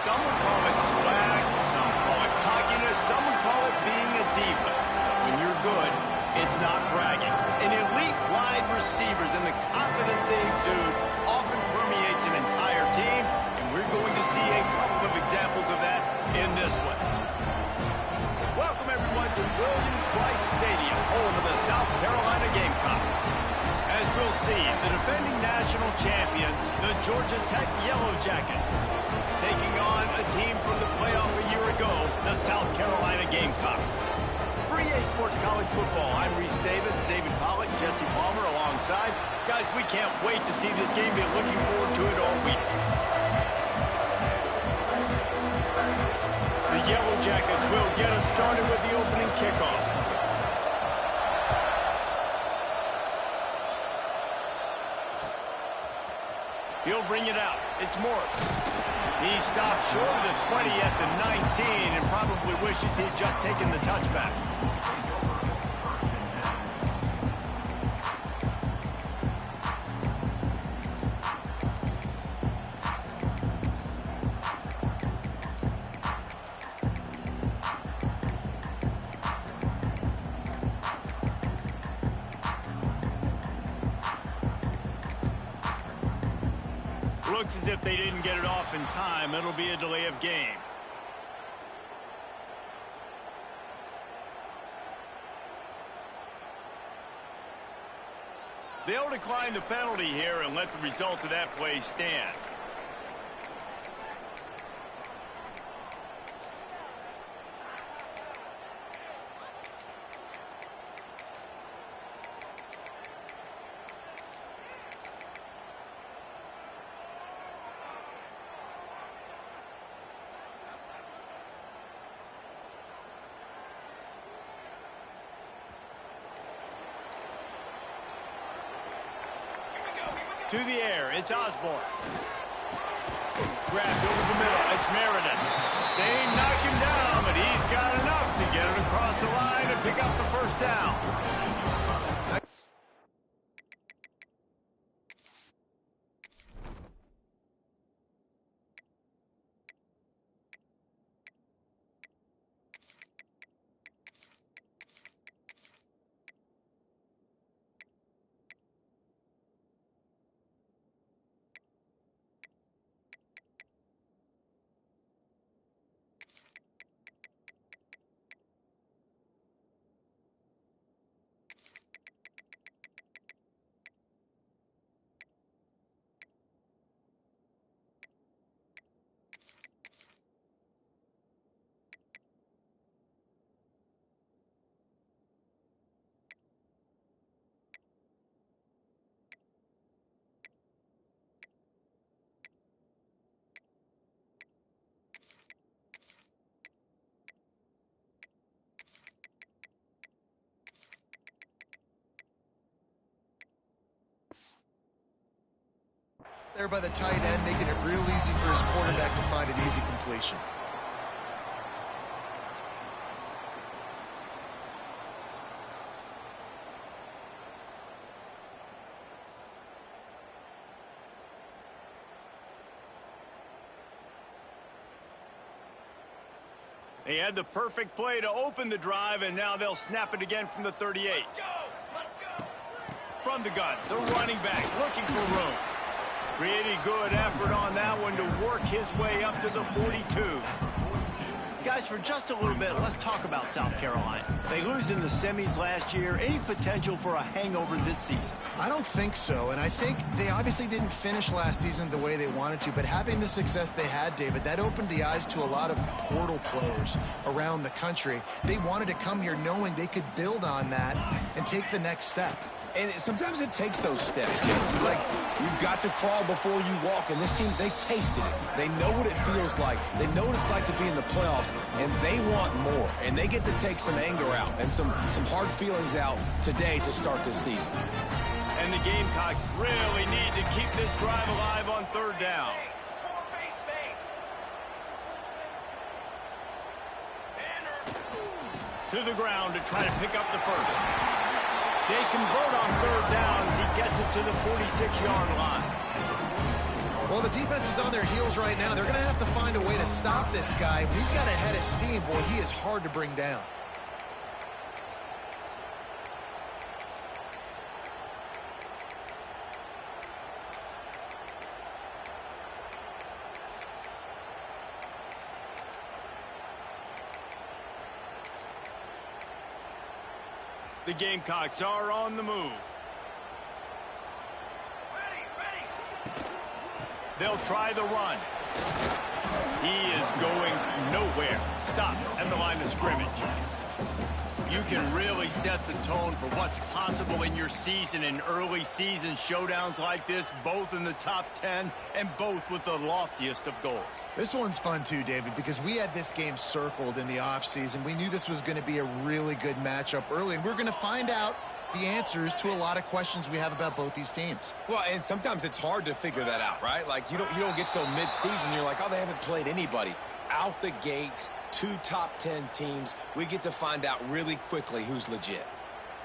Some would call it swag, some call it cockiness, some would call it being a diva. When you're good, it's not bragging. And elite wide receivers and the confidence they exude often permeates an entire team, and we're going to see a couple of examples of that in this one. Welcome, everyone, to Williams-Brice Stadium, home of the South Carolina Gamecocks. As we'll see, the defending national champions, the Georgia Tech Yellow Jackets, taking on a team from the playoff a year ago, the South Carolina Gamecocks. For EA Sports College Football, I'm Reese Davis, David Pollack, Jesse Palmer alongside. Guys, we can't wait to see this game. Been looking forward to it all week. The Yellow Jackets will get us started with the opening kickoff. He'll bring it out. It's Morris. He stopped short of the 20 at the 19 and probably wishes he'd just taken the touchback. Looks as if they didn't get it off in time. It'll be a delay of game. They'll decline the penalty here and let the result of that play stand. To the air, it's Osborne. Grabbed over the middle, it's Meriden. They knock him down, but he's got enough to get it across the line and pick up the first down. There by the tight end, making it real easy for his quarterback to find an easy completion. They had the perfect play to open the drive, and now they'll snap it again from the 38. Let's go! From the gun, the running back looking for room. Pretty good effort on that one to work his way up to the 42. Guys, for just a little bit, let's talk about South Carolina. They lose in the semis last year. Any potential for a hangover this season? I don't think so, and I think they obviously didn't finish last season the way they wanted to, but having the success they had, David, that opened the eyes to a lot of portal players around the country. They wanted to come here knowing they could build on that and take the next step. And sometimes it takes those steps, Jesse. Like, you've got to crawl before you walk. And this team, they tasted it. They know what it feels like. They know what it's like to be in the playoffs. And they want more. And they get to take some anger out and some hard feelings out today to start this season. And the Gamecocks really need to keep this drive alive on third down. To the ground to try to pick up the first. They convert on third down as he gets it to the 46-yard line. Well, Well, the defense is on their heels right now. They're going to have to find a way to stop this guy. When he's got a head of steam, boy, he is hard to bring down. The Gamecocks are on the move. They'll try the run. He is going nowhere. Stop at the line of scrimmage. You can really set the tone for what's possible in your season in early season showdowns like this, both in the top 10 and both with the loftiest of goals. This one's fun too, David, because we had this game circled in the offseason. We knew this was going to be a really good matchup early, and we're going to find out the answers to a lot of questions we have about both these teams. Well, and sometimes it's hard to figure that out, right? Like, you don't get till mid-season, you're like, oh, they haven't played anybody. Out the gates, 2 top 10 teams. We get to find out really quickly who's legit.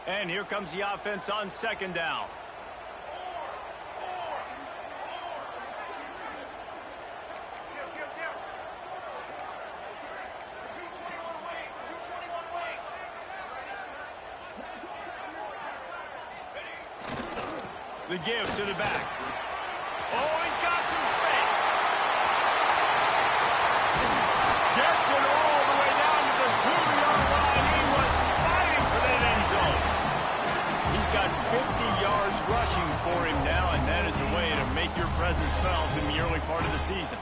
And here comes the offense on second down. The give to the back. Oh, he's got some space. Gets it all the way down to the 2-yard line. He was fighting for that end zone. He's got 50 yards rushing for him now, and that is a way to make your presence felt in the early part of the season.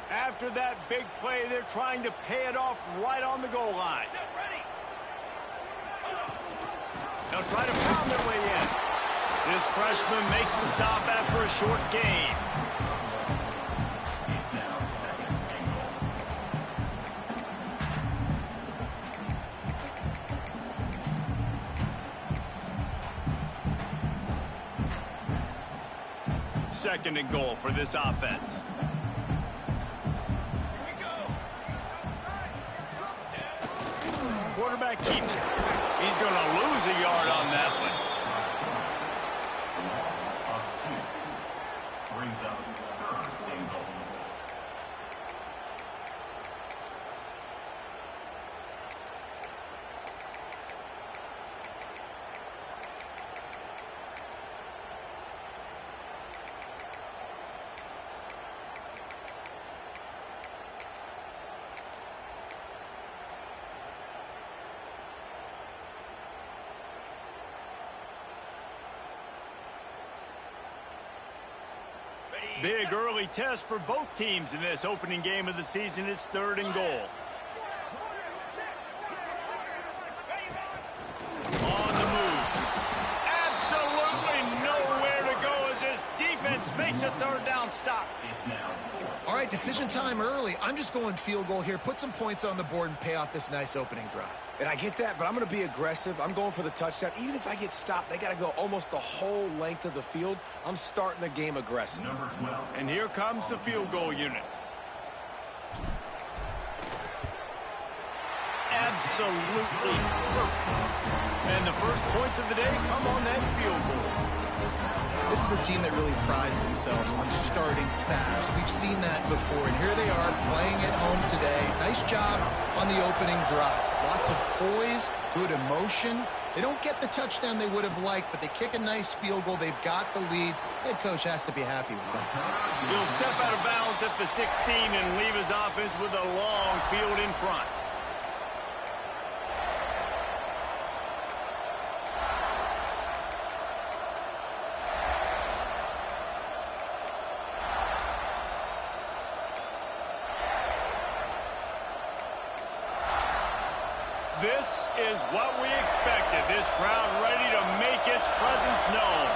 After that big play, they're trying to pay it off right on the goal line. They'll try to pound their way in. This freshman makes the stop after a short gain. Second and goal for this offense. Quarterback keeps it. He's going to lose a yard on that one. Brings up third and goal. Big early test for both teams in this opening game of the season. It's third and goal. On the move. Absolutely nowhere to go as this defense makes a third down stop. All right, decision time early. I'm just going field goal here. Put some points on the board and pay off this nice opening drive. And I get that, but I'm going to be aggressive. I'm going for the touchdown. Even if I get stopped, they got to go almost the whole length of the field. I'm starting the game aggressive. Number 12. And here comes the field goal unit. Absolutely perfect. And the first points of the day come on that field goal. This is a team that really prides themselves on starting fast. We've seen that before, and here they are playing at home today. Nice job on the opening drive. Lots of poise, good emotion. They don't get the touchdown they would have liked, but they kick a nice field goal. They've got the lead. Head coach has to be happy with it. He'll step out of bounds at the 16 and leave his offense with a long field in front. This is what we expected. This crowd ready to make its presence known.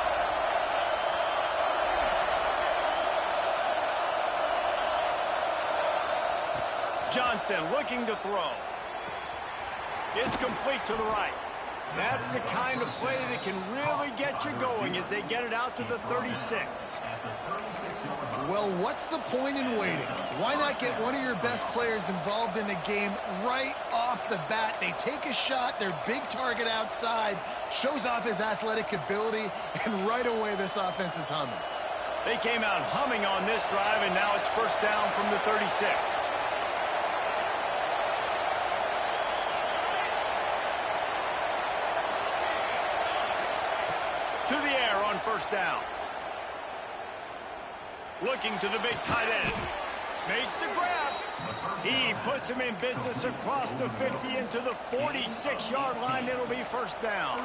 Johnson looking to throw. It's complete to the right. That's the kind of play that can really get you going as they get it out to the 36. Well, what's the point in waiting? Why not get one of your best players involved in the game right off the bat? They take a shot, their big target outside, shows off his athletic ability, and right away this offense is humming. They came out humming on this drive, and now it's first down from the 36. To the air on first down. Looking to the big tight end. Makes the grab. He puts him in business across the 50 into the 46-yard line. It'll be first down.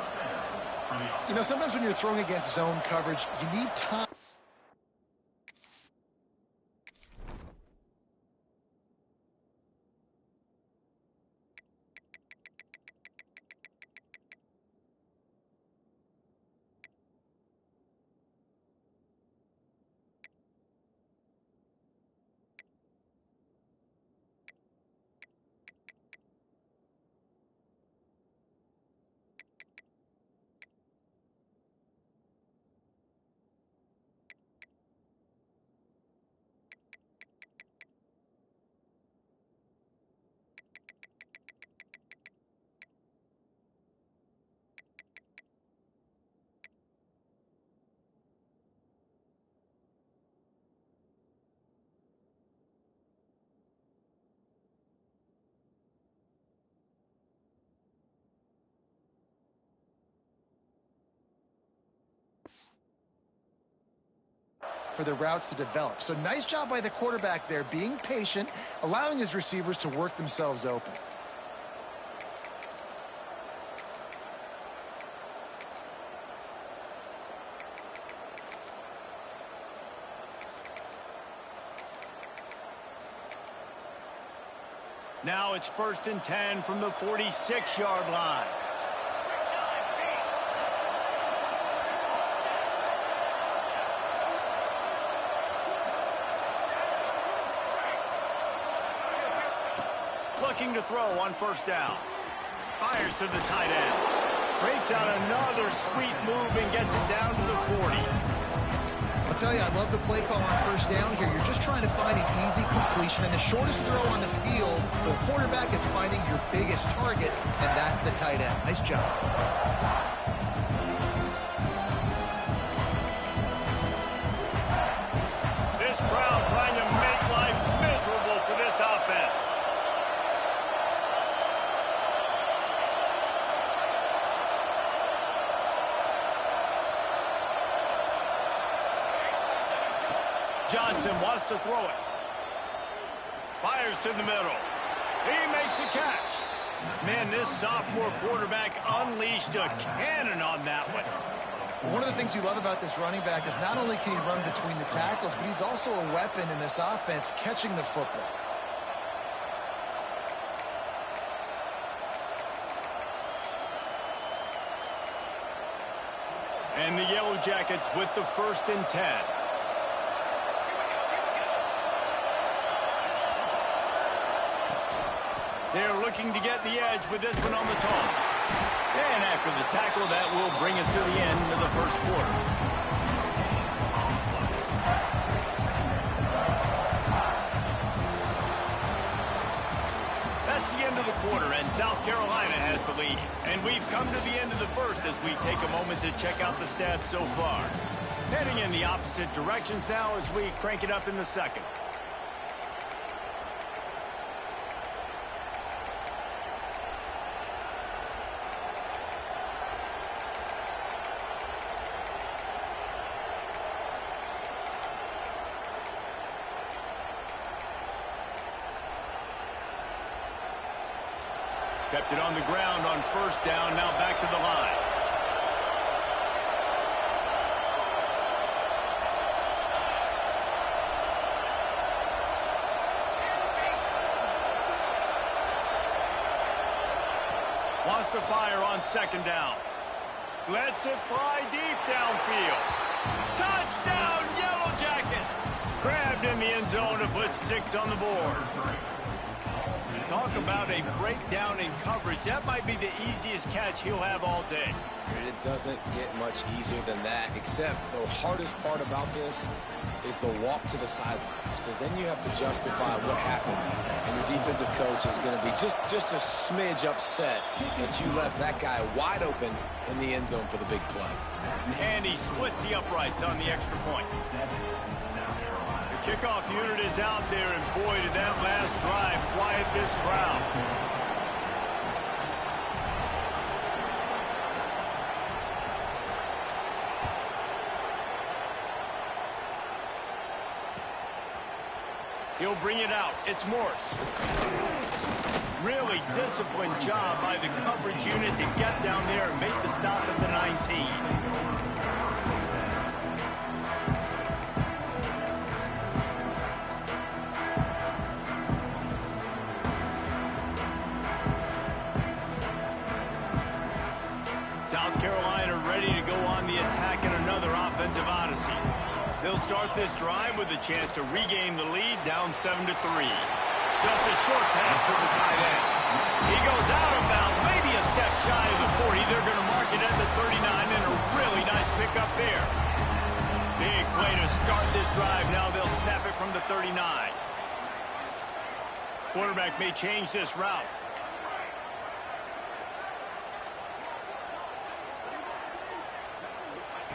You know, sometimes when you're throwing against zone coverage, you need time. For the routes to develop. So nice job by the quarterback there, being patient, allowing his receivers to work themselves open. Now it's first and 10 from the 46-yard line. Looking to throw on first down. Fires to the tight end. Breaks out another sweet move and gets it down to the 40. I'll tell you, I love the play call on first down here. You're just trying to find an easy completion, and the shortest throw on the field for the quarterback is finding your biggest target, and that's the tight end. Nice job. This crowd trying to make life miserable for this offense. Johnson wants to throw it. Fires to the middle. He makes a catch. Man, this sophomore quarterback unleashed a cannon on that one. One of the things you love about this running back is not only can he run between the tackles, but he's also a weapon in this offense catching the football. And the Yellow Jackets with the first and 10. They're looking to get the edge with this one on the toss. And after the tackle, that will bring us to the end of the first quarter. That's the end of the quarter, and South Carolina has the lead. And we've come to the end of the first as we take a moment to check out the stats so far. Heading in the opposite directions now as we crank it up in the second. Kept it on the ground on first down, now back to the line. Wants to fire on second down. Lets it fly deep downfield. Touchdown, Yellow Jackets! Grabbed in the end zone to put 6 on the board. Talk about a breakdown in coverage. That might be the easiest catch he'll have all day. It doesn't get much easier than that, except the hardest part about this is the walk to the sidelines, because then you have to justify what happened, and your defensive coach is going to be just a smidge upset that you left that guy wide open in the end zone for the big play. And he splits the uprights on the extra point. The kickoff unit is out there, and boy, did that last drive quiet this crowd. He'll bring it out. It's Morse. Really disciplined job by the coverage unit to get down there and make the stop at the 19. South Carolina ready to go on the attack in another offensive odyssey. They'll start this drive with a chance to regain the lead, down 7-3. Just a short pass to the tight end. He goes out of bounds, maybe a step shy of the 40. They're going to mark it at the 39, and a really nice pickup there. Big play to start this drive. Now they'll snap it from the 39. Quarterback may change this route.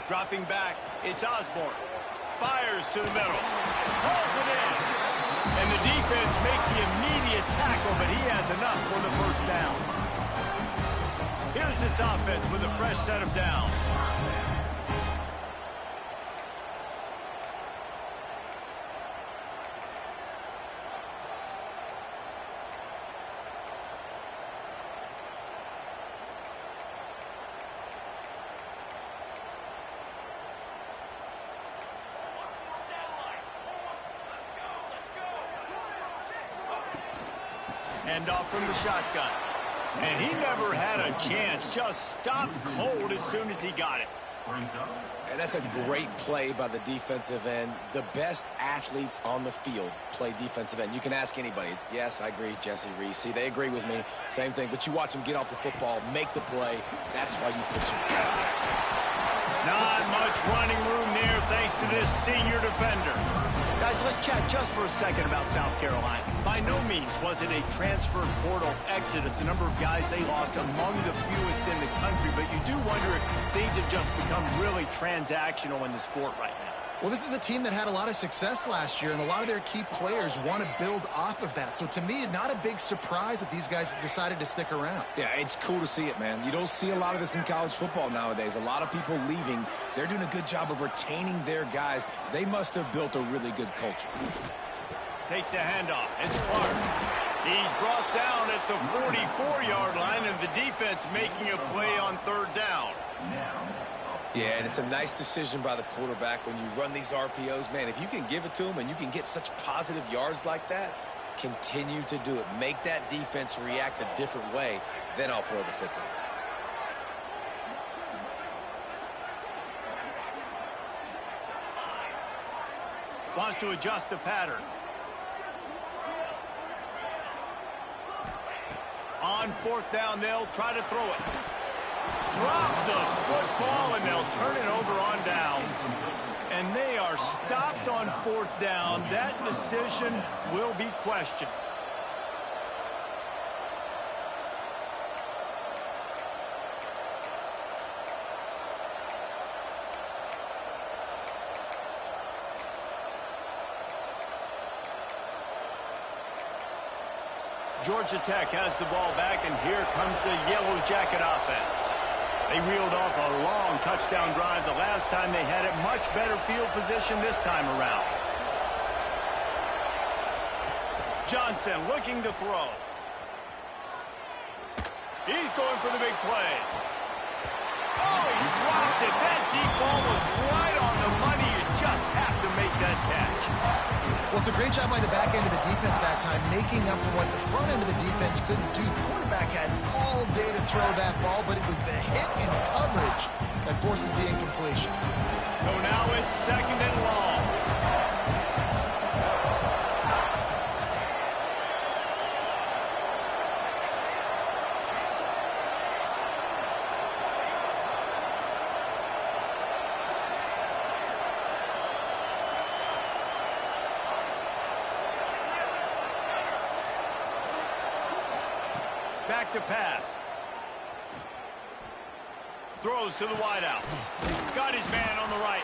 Dropping back, it's Osborne. Fires to the middle. Pulls it in. And the defense makes the immediate tackle, but he has enough for the first down. Here's this offense with a fresh set of downs. Hand off from the shotgun. And he never had a chance. Just stopped cold as soon as he got it. And that's a great play by the defensive end. The best athletes on the field play defensive end. You can ask anybody. Yes, I agree, Jesse Reese. See, they agree with me. Same thing. But you watch them get off the football, make the play. That's why you put your athletes there. Not much running room there thanks to this senior defender. Guys, let's chat just for a second about South Carolina. By no means was it a transfer portal exodus. The number of guys they lost among the fewest in the country, but you do wonder if things have just become really transactional in the sport right now. Well, this is a team that had a lot of success last year, and a lot of their key players want to build off of that. So to me, not a big surprise that these guys decided to stick around. Yeah, it's cool to see it, man. You don't see a lot of this in college football nowadays. A lot of people leaving. They're doing a good job of retaining their guys. They must have built a really good culture. Takes the handoff. It's Clark. He's brought down at the 44-yard line, and the defense making a play on third down. Yeah, and it's a nice decision by the quarterback when you run these RPOs. Man, if you can give it to them and you can get such positive yards like that, continue to do it. Make that defense react a different way, then I'll throw the football. Wants to adjust the pattern. On fourth down, they'll try to throw it. Drop the football, and they'll turn it over on downs. And they are stopped on fourth down. That decision will be questioned. Georgia Tech has the ball back, and here comes the Yellow Jacket offense. They reeled off a long touchdown drive the last time they had it. Much better field position this time around. Johnson looking to throw. He's going for the big play. Oh, he dropped it. That deep ball was right on the money. You just have to make that catch. Well, it's a great job by the back end of the defense that time, making up for what the front end of the defense couldn't do. The quarterback had all day to throw that ball, but it was the hit in coverage that forces the incompletion. So now it's second and long. back to pass. Throws to the wideout. Got his man on the right.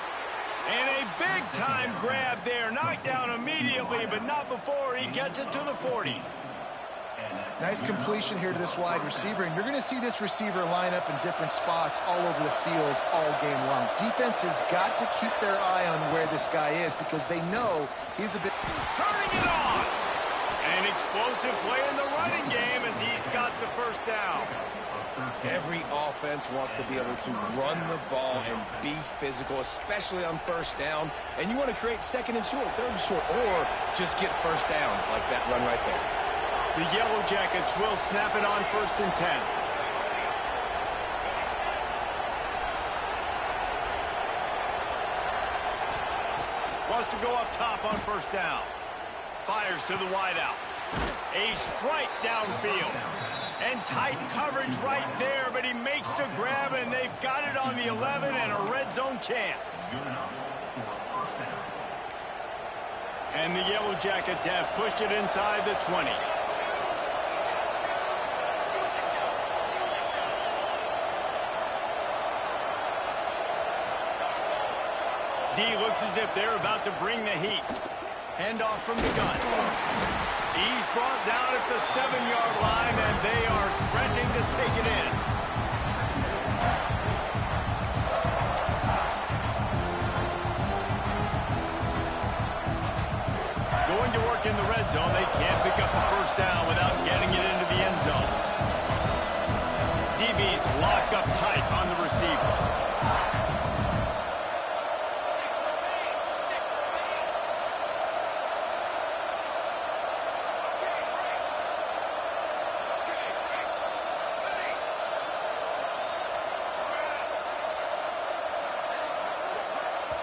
And a big-time grab there. Knocked down immediately, but not before he gets it to the 40. Nice completion here to this wide receiver, and you're going to see this receiver line up in different spots all over the field all game long. Defense has got to keep their eye on where this guy is because they know he's a bit... Turning it on! An explosive play in the running game as he's got the first down. Every offense wants to be able to run the ball and be physical, especially on first down. And you want to create second and short, third and short, or just get first downs like that run right there. The Yellow Jackets will snap it on 1st and 10. Wants to go up top on 1st down. Fires to the wideout. A strike downfield. And tight coverage right there, but he makes the grab, and they've got it on the 11 and a red zone chance. And the Yellow Jackets have pushed it inside the 20. D looks as if they're about to bring the heat. Handoff from the gun. He's brought down at the 7-yard line, and they are threatening to take it in. Going to work in the red zone. They can't pick up a first down without getting it into the end zone. DBs lock up tight on the receivers.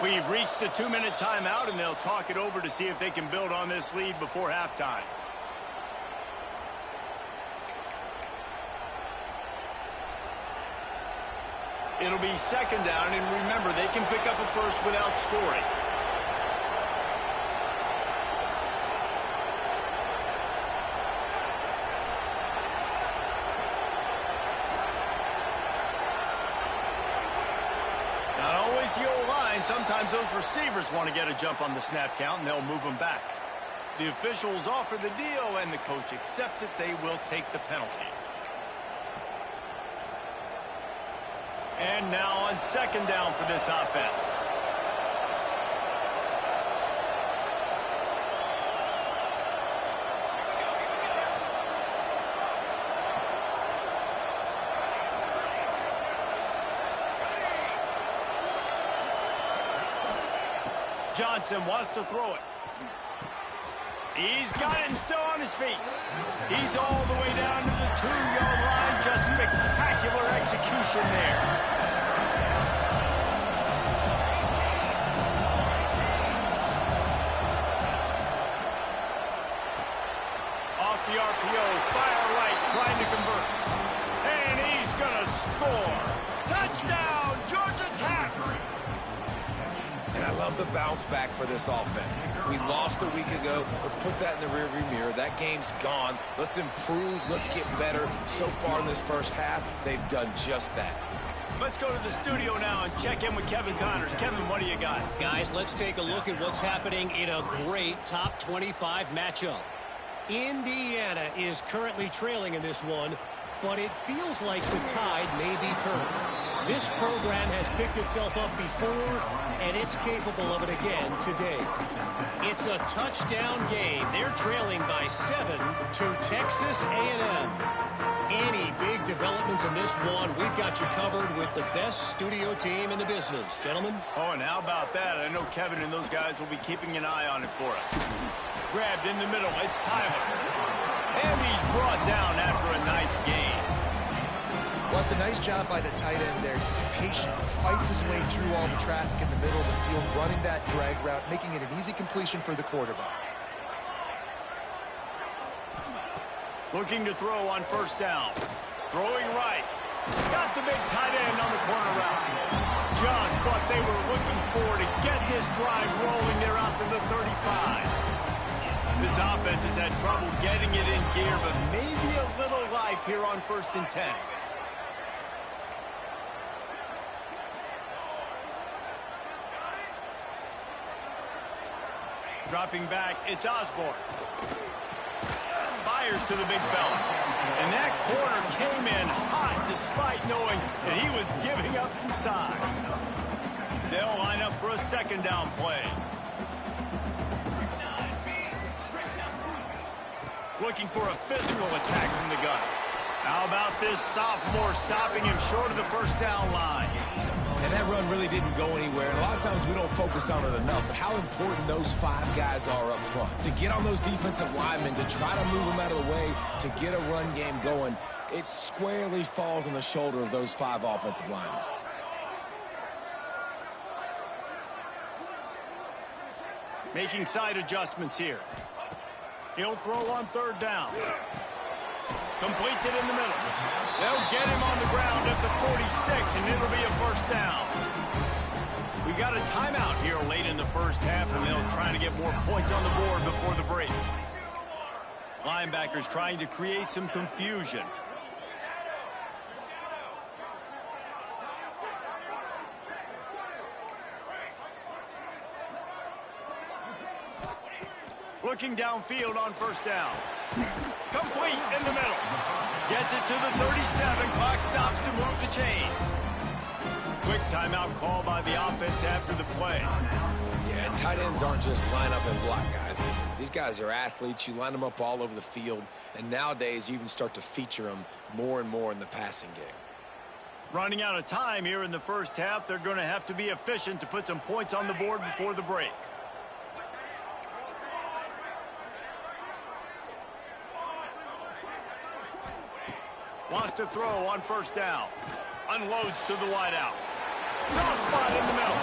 We've reached the 2-minute timeout, and they'll talk it over to see if they can build on this lead before halftime. It'll be 2nd down, and remember, they can pick up a first without scoring. The old line, sometimes those receivers want to get a jump on the snap count, and they'll move them back. The officials offer the deal, and the coach accepts it. They will take the penalty. And now on 2nd down for this offense. Johnson wants to throw it. He's got it and still on his feet. He's all the way down to the 2-yard line. Just spectacular execution there. Off the RPO, fire right, trying to convert. And he's going to score. Touchdown, Georgia Tech. And I love the bounce back for this offense. We lost a week ago. Let's put that in the rearview mirror. That game's gone. Let's improve. Let's get better. So far in this first half, they've done just that. Let's go to the studio now and check in with Kevin Connors. Kevin, what do you got? Guys, let's take a look at what's happening in a great top 25 matchup. Indiana is currently trailing in this one, but it feels like the tide may be turned. This program has picked itself up before, and it's capable of it again today. It's a touchdown game. They're trailing by 7 to Texas A&M. Any big developments in this one, we've got you covered with the best studio team in the business. Gentlemen? Oh, and how about that? I know Kevin and those guys will be keeping an eye on it for us. Grabbed in the middle. It's Tyler. And he's brought down after a nice gain. Well, it's a nice job by the tight end there. He's patient, fights his way through all the traffic in the middle of the field, running that drag route, making it an easy completion for the quarterback. Looking to throw on first down. Throwing right. Got the big tight end on the corner route. Just what they were looking for to get this drive rolling there out to the 35. This offense has had trouble getting it in gear, but maybe a little life here on 1st and 10. Dropping back, it's Osborne. Fires to the big fella. And that corner came in hot despite knowing that he was giving up some size. They'll line up for a 2nd down play. Looking for a physical attack from the gun. How about this sophomore stopping him short of the 1st down line? And that run really didn't go anywhere. And a lot of times we don't focus on it enough, but how important those 5 guys are up front. To get on those defensive linemen, to try to move them out of the way, to get a run game going, it squarely falls on the shoulder of those 5 offensive linemen. Making side adjustments here. He'll throw on 3rd down. Completes it in the middle. They'll get him on the ground at the 46, and it'll be a 1st down. We've got a timeout here late in the 1st half, and they'll try to get more points on the board before the break. Linebackers trying to create some confusion. Looking downfield on 1st down. Complete in the middle. Gets it to the 37. Clock stops to move the chains. Quick timeout call by the offense after the play. Yeah, and tight ends aren't just line up and block guys. These guys are athletes. You line them up all over the field. And nowadays, you even start to feature them more and more in the passing game. Running out of time here in the 1st half. They're going to have to be efficient to put some points on the board before the break. Wants to throw on 1st down. Unloads to the wideout. Soft spot in the middle.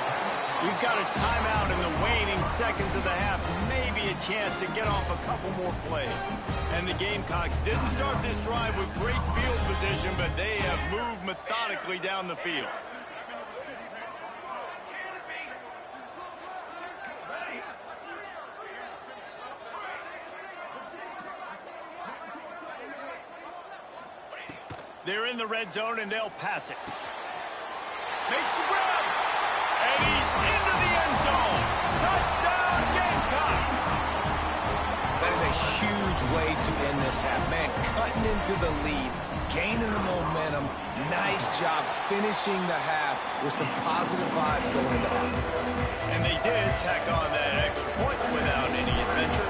We've got a timeout in the waning seconds of the half. Maybe a chance to get off a couple more plays. And the Gamecocks didn't start this drive with great field position, but they have moved methodically down the field. They're in the red zone, and they'll pass it. Makes the grab. And he's into the end zone. Touchdown, Gamecocks. That is a huge way to end this half. Man, cutting into the lead, gaining the momentum. Nice job finishing the half with some positive vibes going into halftime. And they did tack on that extra point without any adventure.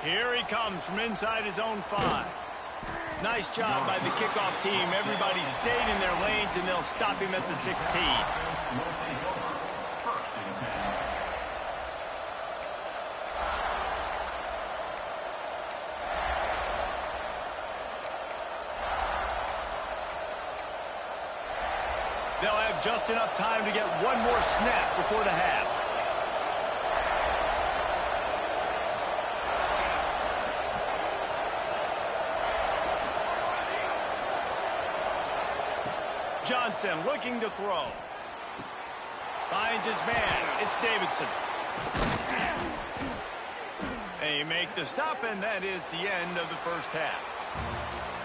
Here he comes from inside his own 5. Nice job by the kickoff team. Everybody stayed in their lanes, and they'll stop him at the 16. They'll have just enough time to get one more snap before the half. Johnson looking to throw. Finds his man. It's Davidson. They make the stop, and that is the end of the 1st half.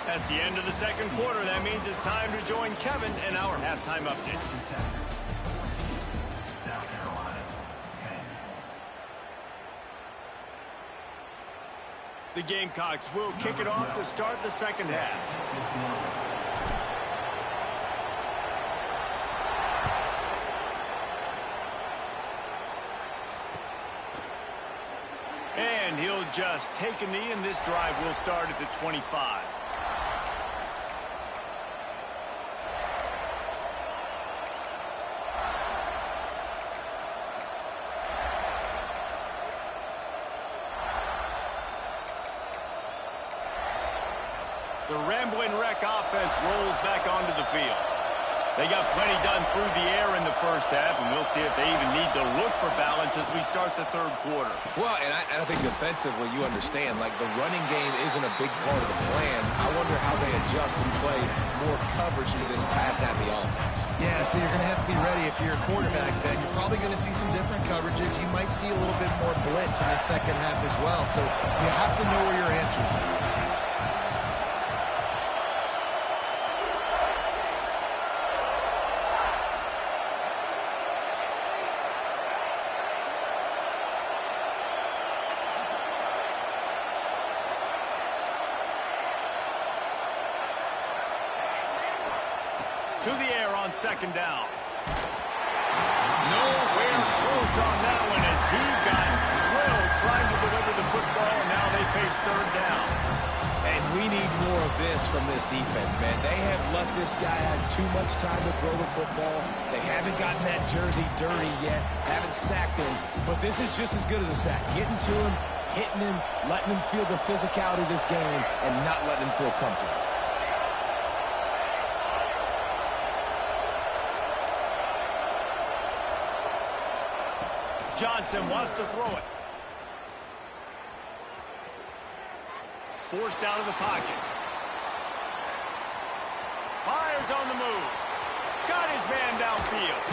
That's the end of the 2nd quarter. That means it's time to join Kevin in our halftime update. The Gamecocks will kick it off to start the 2nd half. And he'll just take a knee, and this drive will start at the 25. The Ramblin' Wreck offense rolls back onto the field. They got plenty done through the air in the 1st first half, and we'll see if they even need to look for balance as we start the third quarter. Well, and I think defensively, you understand, like the running game isn't a big part of the plan. I wonder how they adjust and play more coverage to this pass-happy offense. Yeah, so you're going to have to be ready if you're a quarterback, Ben. You're probably going to see some different coverages. You might see a little bit more blitz in the second half as well. So you have to know where your answers are. To the air on second down. Nowhere close on that one as he got drilled trying to deliver the football, and now they face third down. And we need more of this from this defense, man. They have let this guy have too much time to throw the football. They haven't gotten that jersey dirty yet, haven't sacked him, but this is just as good as a sack. Getting to him, hitting him, letting him feel the physicality of this game, and not letting him feel comfortable. Johnson wants to throw it. Forced out of the pocket. Fires on the move. Got his man downfield.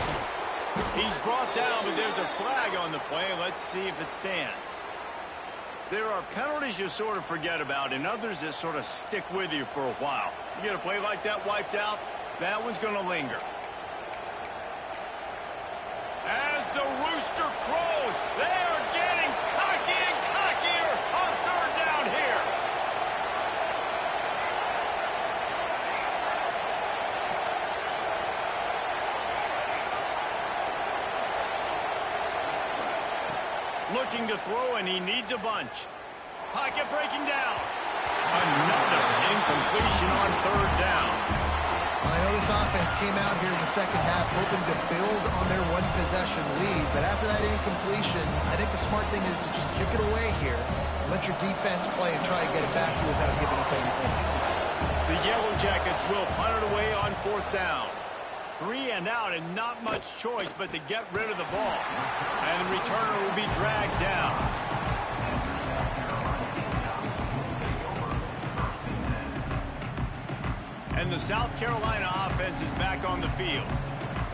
He's brought down, but there's a flag on the play. Let's see if it stands. There are penalties you sort of forget about and others that sort of stick with you for a while. You get a play like that wiped out, that one's going to linger. As the rooster crows, they are getting cocky and cockier on third down here. Looking to throw, and he needs a bunch. Pocket breaking down. Another incompletion on third down. I know this offense came out here in the second half hoping to build on their one-possession lead, but after that incompletion, I think the smart thing is to just kick it away here, let your defense play and try to get it back to you without giving up any points. The Yellow Jackets will punt it away on fourth down. 3 and out and not much choice but to get rid of the ball. And the returner will be dragged down. And the South Carolina offense is back on the field.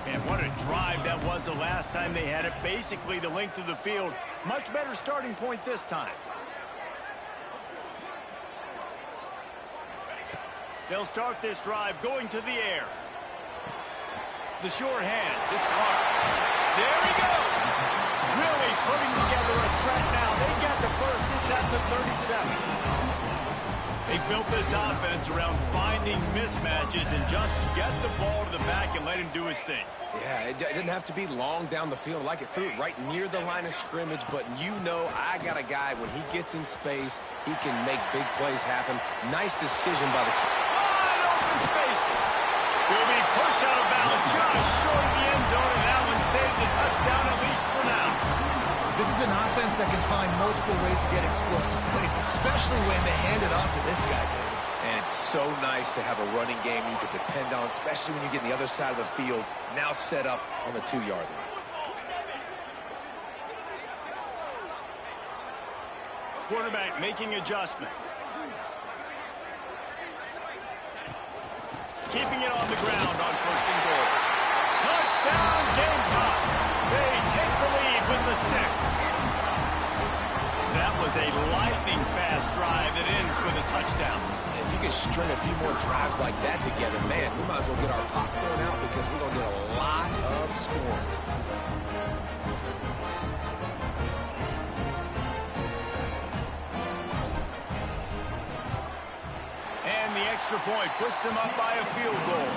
And what a drive that was the last time they had it. Basically the length of the field. Much better starting point this time. They'll start this drive going to the air. The short hands. It's Clark. There he goes. Really putting together a threat now. They get the first. It's at the 37. They built this offense around finding mismatches and just get the ball to the back and let him do his thing. Yeah, it didn't have to be long down the field. Like it threw it right near the line of scrimmage, but you know I got a guy, when he gets in space, he can make big plays happen. Nice decision by the keeper. Wide open spaces. Will be pushed out of bounds just short of the end zone, and that one saved the touchdown at least for now. This is an offense that can find multiple ways to get explosive plays, especially when they hand it off to this guy. And it's so nice to have a running game you can depend on, especially when you get the other side of the field, now set up on the 2-yard line. Quarterback making adjustments. Keeping it on the ground on first and goal. Touchdown, Gamecock. They take the lead with the 6. That was a lightning-fast drive that ends with a touchdown. If you can string a few more drives like that together, man, we might as well get our popcorn out because we're going to get a lot of scoring. And the extra point puts them up by a field goal.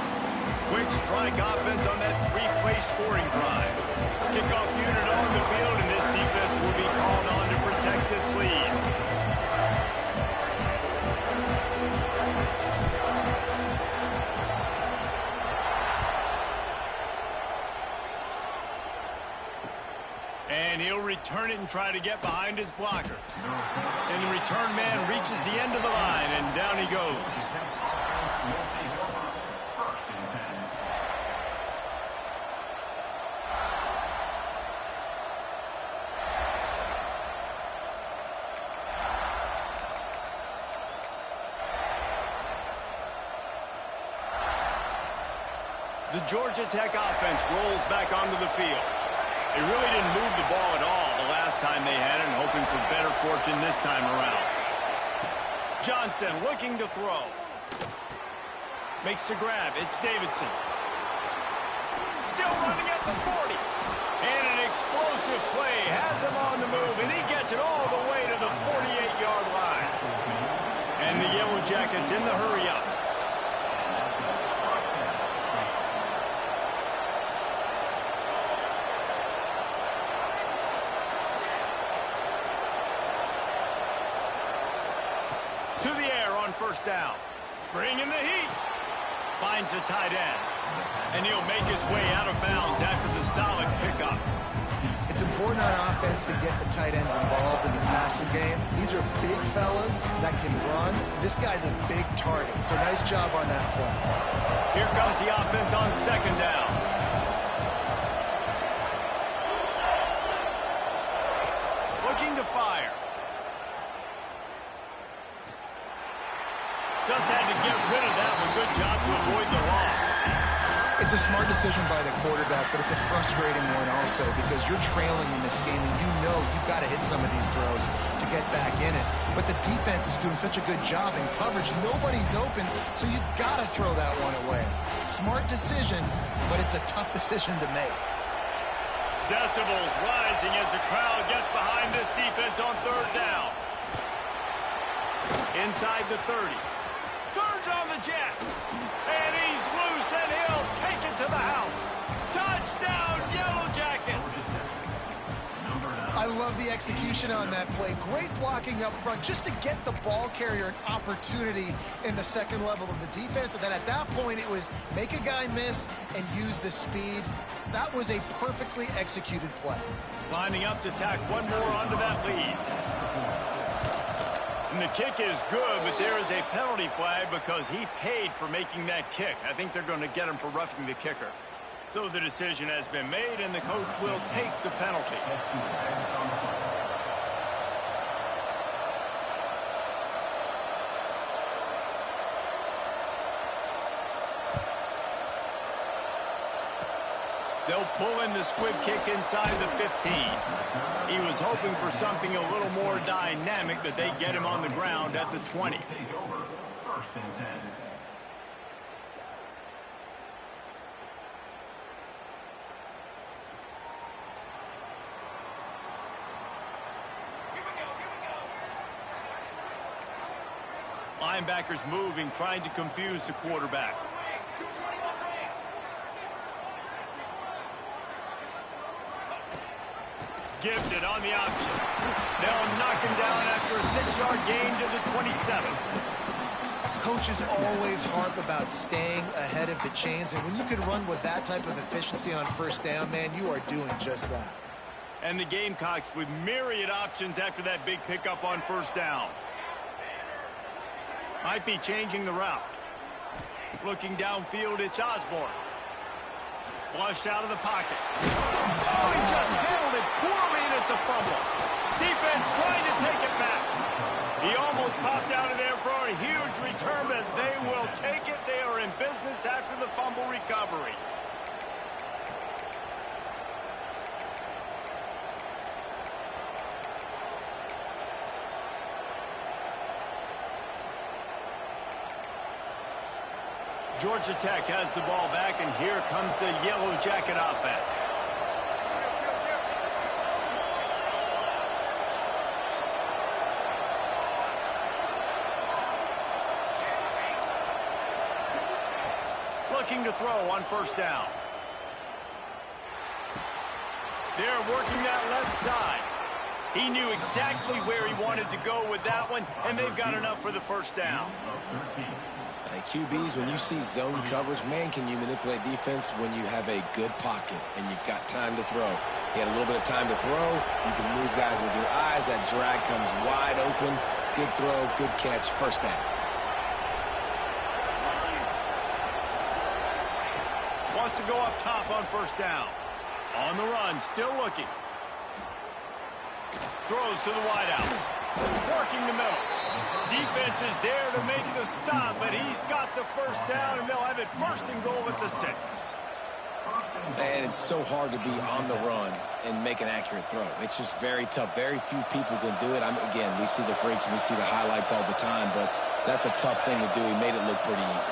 Quick strike offense on that 3-play scoring drive. Kickoff unit on the field, and this defense will be called on to protect this lead. And he'll return it and try to get behind his blockers. And the return man reaches the end of the line, and down he goes. The Georgia Tech offense rolls back onto the field. They really didn't move the ball at all the last time they had it, and hoping for better fortune this time around. Johnson looking to throw. Makes the grab. It's Davidson. Still running at the 40. And an explosive play has him on the move, and he gets it all the way to the 48-yard line. And the Yellow Jackets in the hurry-up. To the air on first down. Bringing the heat. Finds the tight end. And he'll make his way out of bounds after the solid pickup. It's important on offense to get the tight ends involved in the passing game. These are big fellas that can run. This guy's a big target, so nice job on that play. Here comes the offense on second down. Looking to fire. Just had to get rid of that one. Good job to avoid the loss. It's a smart decision by the quarterback, but it's a frustrating one also because you're trailing in this game and you know you've got to hit some of these throws to get back in it. But the defense is doing such a good job in coverage. Nobody's open, so you've got to throw that one away. Smart decision, but it's a tough decision to make. Decibels rising as the crowd gets behind this defense on third down. Inside the 30. Turns on the Jets. And he's loose, and he'll take it to the house. Touchdown, Yellow Jackets. I love the execution on that play. Great blocking up front just to get the ball carrier an opportunity in the second level of the defense. And then at that point, it was make a guy miss and use the speed. That was a perfectly executed play. Lining up to tack one more onto that lead. And the kick is good, but there is a penalty flag because he paid for making that kick. I think they're going to get him for roughing the kicker. So the decision has been made, and the coach will take the penalty. They'll pull in the squib kick inside the 15. He was hoping for something a little more dynamic, but they get him on the ground at the 20. Linebackers moving, trying to confuse the quarterback. Gives it on the option. They'll knock him down after a 6-yard gain to the 27. Coaches always harp about staying ahead of the chains, and when you can run with that type of efficiency on first down, man, you are doing just that. And the Gamecocks with myriad options after that big pickup on first down. Might be changing the route. Looking downfield, it's Osborne. Flushed out of the pocket. Oh, he just handled it poorly, and it's a fumble. Defense trying to take it back. He almost popped out of there for a huge return, but they will take it. They are in business after the fumble recovery. Georgia Tech has the ball back, and here comes the Yellow Jacket offense. Looking to throw on first down. They're working that left side. He knew exactly where he wanted to go with that one, and they've got enough for the first down. QBs, when you see zone coverage, man, can you manipulate defense when you have a good pocket and you've got time to throw. He had a little bit of time to throw. You can move guys with your eyes. That drag comes wide open. Good throw, good catch, first down. Wants to go up top on first down. On the run, still looking. Throws to the wideout. Working the middle. Defense is there to make the stop, but he's got the first down, and they'll have it first and goal at the 6. And it's so hard to be on the run and make an accurate throw. It's just very tough. Very few people can do it. Again, we see the freaks and we see the highlights all the time, but that's a tough thing to do. He made it look pretty easy.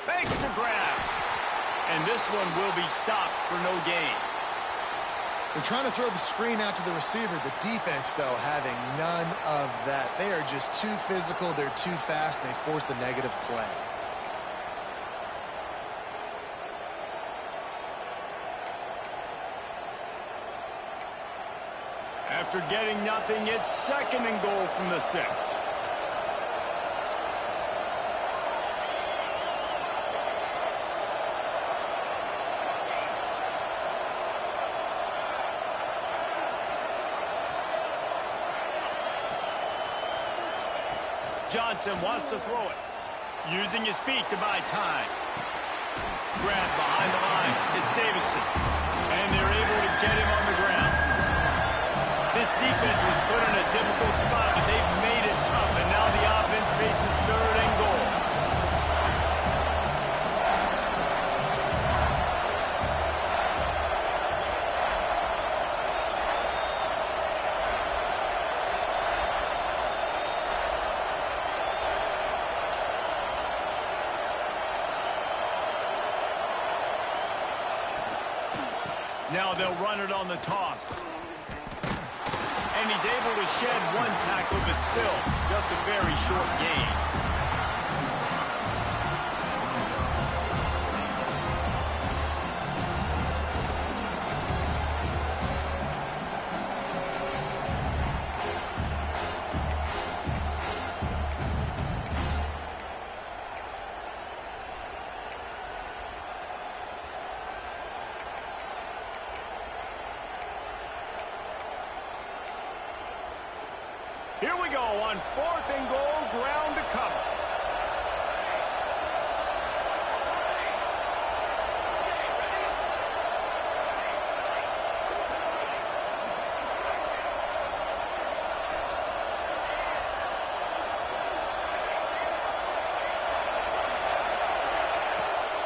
Makes the grab. And this one will be stopped for no gain. They're trying to throw the screen out to the receiver. The defense, though, having none of that. They are just too physical. They're too fast, and they force a negative play. After getting nothing, it's 2nd and goal from the 6. Johnson wants to throw it, using his feet to buy time. Grab behind the line. It's Davidson. And they're able to get him on the ground. This defense was put in a difficult spot, but they've made it tough, and now the offense faces 3rd and goal. Now they'll run it on the toss. And he's able to shed 1 tackle, but still just a very short gain. Here we go on 4th and goal, ground to cover.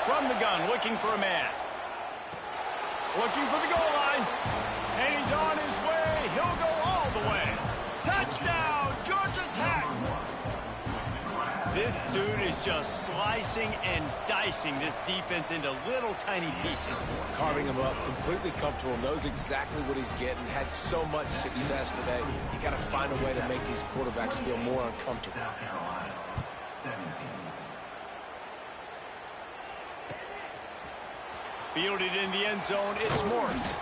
From the gun, looking for a man. Looking for the goal line. And he's on his way. He'll go all the way. Touchdown, Georgia Tech! This dude is just slicing and dicing this defense into little tiny pieces. Carving him up, completely comfortable, knows exactly what he's getting, had so much success today. You got to find a way to make these quarterbacks feel more uncomfortable. Fielded in the end zone, it's Morse.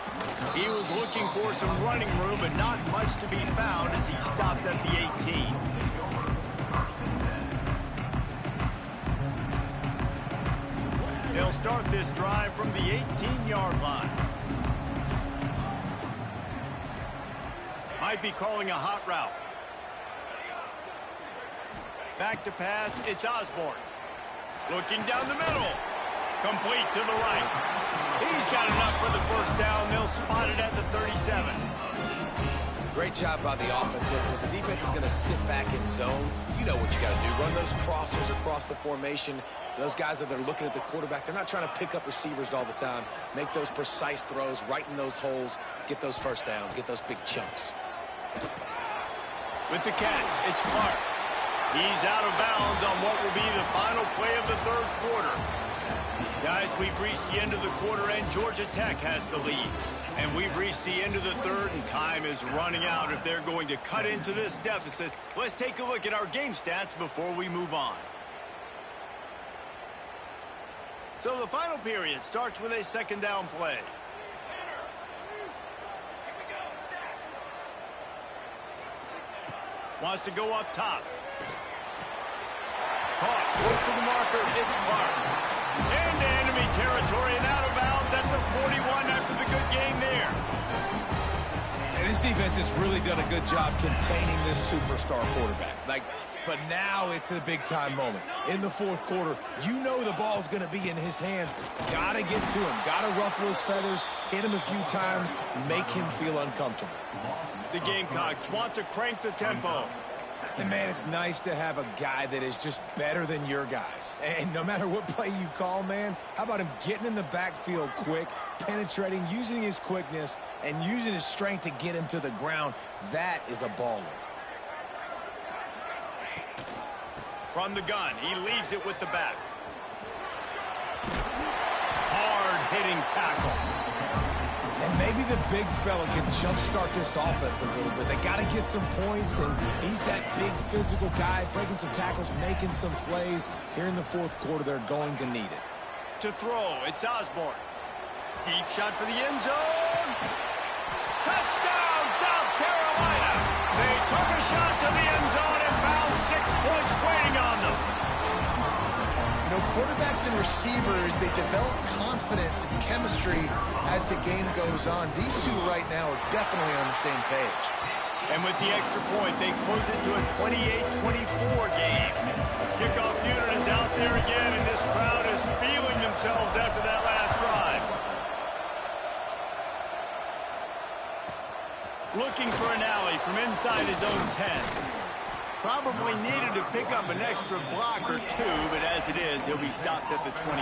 He was looking for some running room, but not much to be found as he stopped at the 18. They'll start this drive from the 18-yard line. Might be calling a hot route. Back to pass, it's Osborne. Looking down the middle. Complete to the right. He's got enough for the 1st down. They'll spot it at the 37. Great job by the offense. Listen, if the defense is going to sit back in zone, you know what you got to do. Run those crossers across the formation. Those guys that are looking at the quarterback, they're not trying to pick up receivers all the time. Make those precise throws, right in those holes, get those 1st downs, get those big chunks. With the catch, it's Clark. He's out of bounds on what will be the final play of the 3rd quarter. Guys, we've reached the end of the quarter, and Georgia Tech has the lead. And we've reached the end of the 3rd, and time is running out if they're going to cut into this deficit. Let's take a look at our game stats before we move on. So the final period starts with a 2nd down play. Wants to go up top. Caught, close to the marker, it's Clark. Into enemy territory and out of bounds at the 41 after the good game there. And this defense has really done a good job containing this superstar quarterback. Like, But now it's a big-time moment. In the fourth quarter, you know the ball's going to be in his hands. Got to get to him. Got to ruffle his feathers, hit him a few times, make him feel uncomfortable. The Gamecocks want to crank the tempo. And, man, it's nice to have a guy that is just better than your guys. And no matter what play you call, man, how about him getting in the backfield quick, penetrating, using his quickness, and using his strength to get him to the ground? That is a baller. From the gun, he leaves it with the back. Hard-hitting tackle. And maybe the big fella can jumpstart this offense a little bit. They got to get some points, and he's that big physical guy, breaking some tackles, making some plays. Here in the fourth quarter, they're going to need it. To throw, it's Osborne. Deep shot for the end zone. Touchdown, South Carolina. They took a shot to the end zone and found 6 points waiting on them. You know, quarterbacks and receivers, they develop confidence and chemistry as the game goes on. These two right now are definitely on the same page. And with the extra point, they close it to a 28-24 game. Kickoff unit is out there again, and this crowd is feeling themselves after that last drive. Looking for an alley from inside his own 10. Probably needed to pick up an extra block or two, but as it is, he'll be stopped at the 28.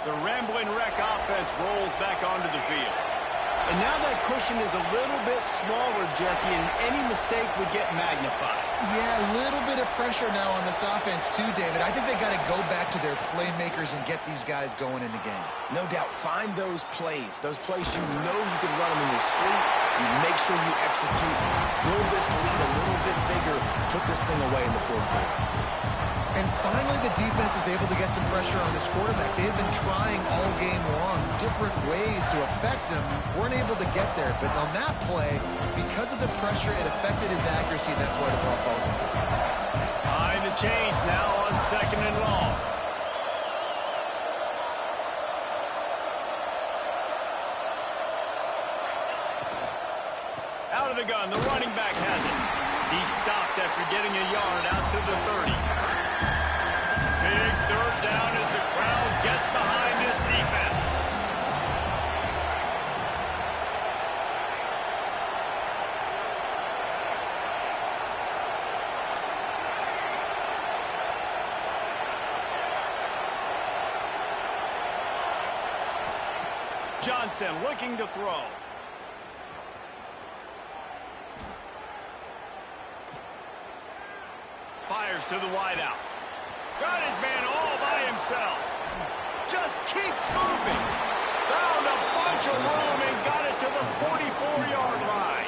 The Rambling Wreck offense rolls back onto the field. And now that cushion is a little bit smaller, Jesse, and any mistake would get magnified. Yeah, a little bit of pressure now on this offense too, David. I think they got to go back to their playmakers and get these guys going in the game. No doubt, find those plays you know you can run them in your sleep. You make sure you execute, build this lead a little bit bigger, put this thing away in the fourth quarter. And finally, the defense is able to get some pressure on this quarterback. They've been trying all game long different ways to affect him. Weren't able to get there. But on that play, because of the pressure, it affected his accuracy. That's why the ball falls in. Behind the chains now on 2nd and long. Out of the gun, the running back has it. He stopped after getting a yard out to the 30. Big third down as the crowd gets behind this defense. Johnson looking to throw. Fires to the wideout. Got his man all by himself. Just keeps moving. Found a bunch of room and got it to the 44-yard line.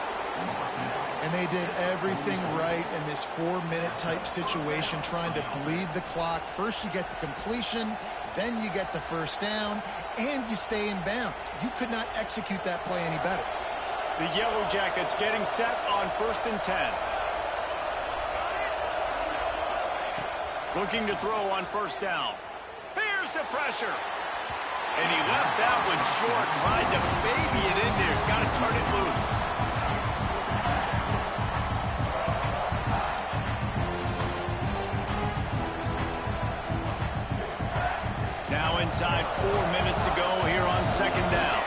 And they did everything right in this 4-minute type situation, trying to bleed the clock. First you get the completion, then you get the first down, and you stay in bounds. You could not execute that play any better. The Yellow Jackets getting set on 1st and 10. Looking to throw on 1st down. Here's the pressure. And he left that one short. Tried to baby it in there. He's got to turn it loose. Now inside 4 minutes to go here on 2nd down.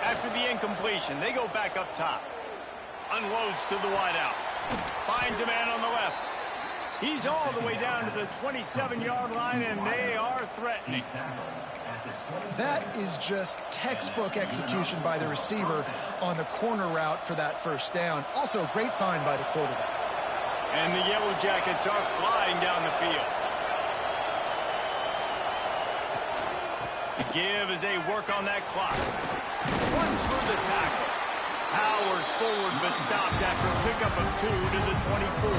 After the incompletion, they go back up top. Unloads to the wideout. Finds a man on the left. He's all the way down to the 27-yard line, and they are threatening. That is just textbook execution by the receiver on the corner route for that first down. Also, a great find by the quarterback. And the Yellow Jackets are flying down the field. The give as they work on that clock. Runs through the tackle. Powers forward but stopped after a pickup of 2 to the 24.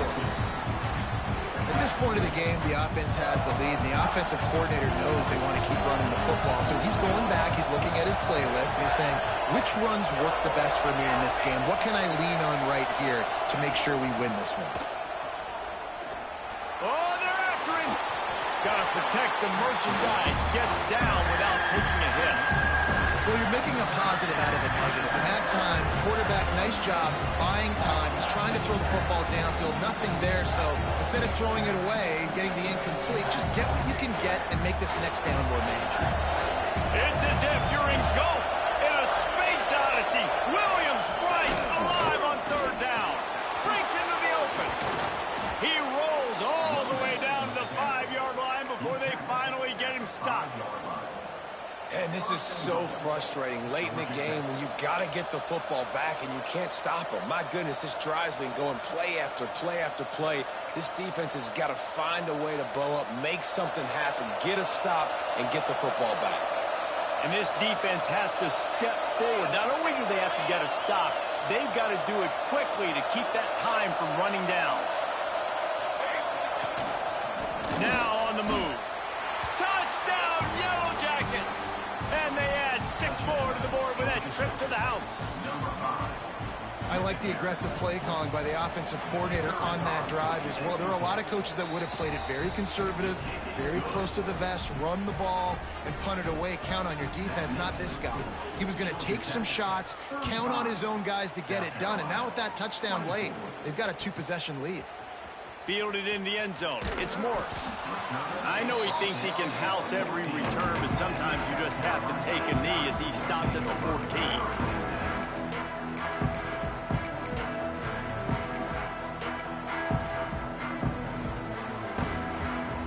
At this point of the game, the offense has the lead, and the offensive coordinator knows they want to keep running the football. So he's going back, he's looking at his playlist, and he's saying, which runs work the best for me in this game? What can I lean on right here to make sure we win this one? Oh, they're after him. Got to protect the merchandise. Gets down without taking a hit. Well, you're making a positive out of a negative. In that time, quarterback, nice job, buying time. He's trying to throw the football downfield, nothing there. So instead of throwing it away, getting the incomplete, just get what you can get and make this next down more manageable. It's as if you're engulfed in a space odyssey. Williams-Brice alive on third down. Breaks into the open. He rolls all the way down to the 5-yard line before they finally get him stopped. And this is so frustrating late in the game when you got to get the football back and you can't stop them. My goodness, this drive's been going play after play after play. This defense has got to find a way to bow up, make something happen, get a stop, and get the football back. And this defense has to step forward. Not only do they have to get a stop, they've got to do it quickly to keep that time from running down. Now on the move. Touchdown, Yellow Jackets! And they add 6 more to the board with that trip to the house. I like the aggressive play calling by the offensive coordinator on that drive as well. There are a lot of coaches that would have played it very conservative, very close to the vest, run the ball, and punt it away. Count on your defense, not this guy. He was going to take some shots, count on his own guys to get it done. And now with that touchdown late, they've got a 2-possession lead. Fielded in the end zone. It's Morris. I know he thinks he can house every return, but sometimes you just have to take a knee as he stopped at the 14.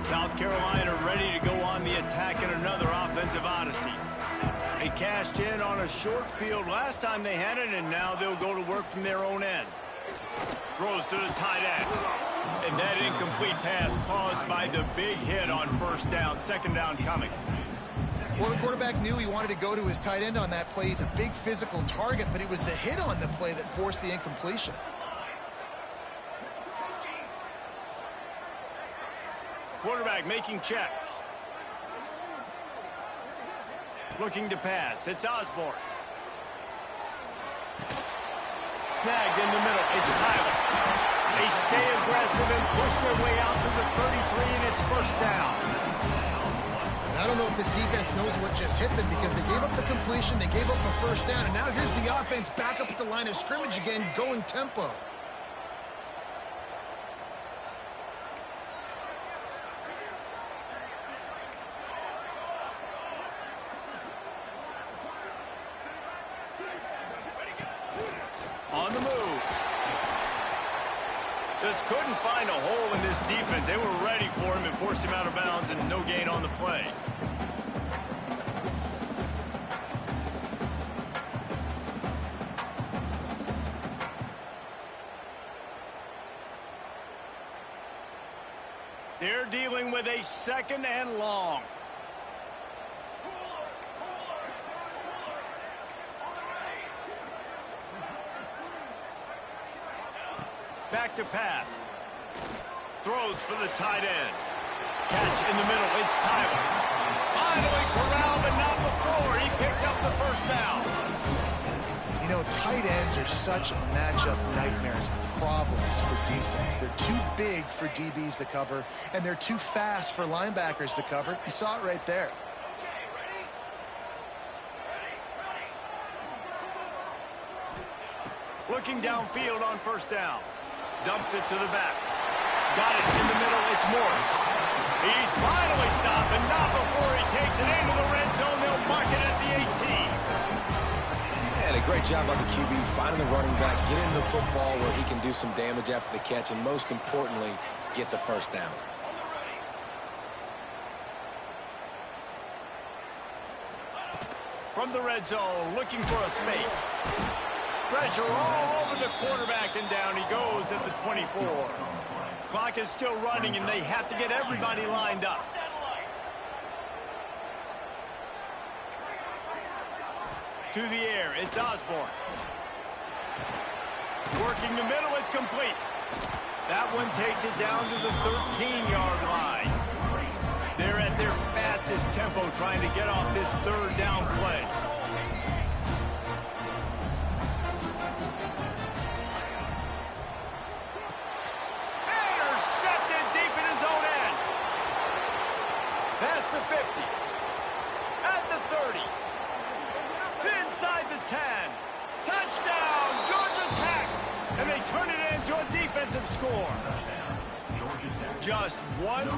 South Carolina ready to go on the attack in another offensive odyssey. They cashed in on a short field last time they had it, and now they'll go to work from their own end. Throws to the tight end. And that incomplete pass caused by the big hit on first down. Second down coming. Well, the quarterback knew he wanted to go to his tight end on that play. He's a big physical target, but it was the hit on the play that forced the incompletion. Quarterback making checks. Looking to pass. It's Osborne. Snagged in the middle. It's Tyler. They stay aggressive and push their way out to the 33, and it's first down. And I don't know if this defense knows what just hit them because they gave up the completion, they gave up a first down, and now here's the offense back up at the line of scrimmage again, going tempo. On the move. Just couldn't find a hole in this defense. They were ready for him and forced him out of bounds, and no gain on the play. They're dealing with a second and long. Back to pass. Throws for the tight end. Catch in the middle. It's Tyler. Finally corralled, but not before. He picked up the first down. You know, tight ends are such matchup nightmares, problems for defense. They're too big for DBs to cover, and they're too fast for linebackers to cover. You saw it right there. Looking downfield on first down. Dumps it to the back. Got it in the middle. It's Morris. He's finally stopped, and not before he takes it into the red zone. They'll mark it at the 18. And a great job on the QB, finding the running back, getting the football where he can do some damage after the catch, and most importantly, get the first down. From the red zone, looking for a space. Pressure all over the quarterback, and down he goes at the 24. Clock is still running, and they have to get everybody lined up. To the air, it's Osborne. Working the middle, it's complete. That one takes it down to the 13-yard line. They're at their fastest tempo trying to get off this third down play. Intercepted deep in his own end. Past the 50. At the 30. Inside the 10. Touchdown, Georgia Tech. And they turn it into a defensive score. Just one